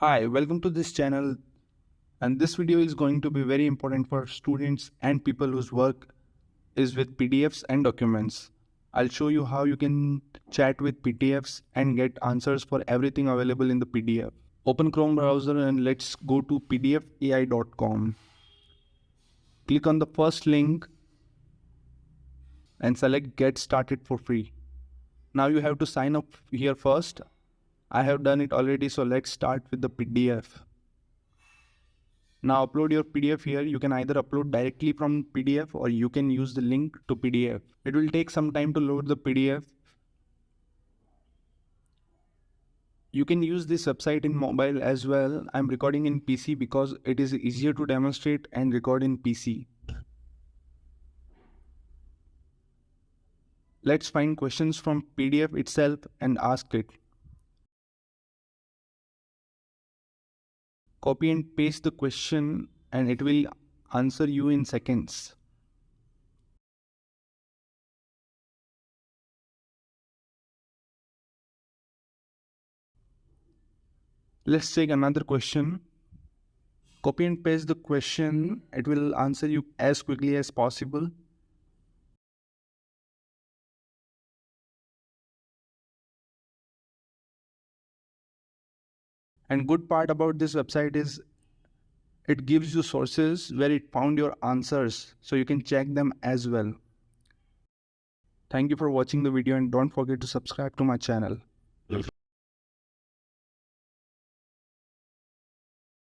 Hi, welcome to this channel, and this video is going to be very important for students and people whose work is with PDFs and documents. I'll show you how you can chat with PDFs and get answers for everything available in the PDF. Open Chrome browser and let's go to pdfai.com. Click on the first link and select get started for free. Now you have to sign up here first. I have done it already, so let's start with the PDF. Now upload your PDF here. You can either upload directly from PDF or you can use the link to PDF. It will take some time to load the PDF. You can use this website in mobile as well. I'm recording in PC because it is easier to demonstrate and record in PC. Let's find questions from PDF itself and ask it. Copy and paste the question and it will answer you in seconds. Let's take another question. Copy and paste the question. It will answer you as quickly as possible. And good part about this website is it gives you sources where it found your answers, so you can check them as well. Thank you for watching the video and don't forget to subscribe to my channel.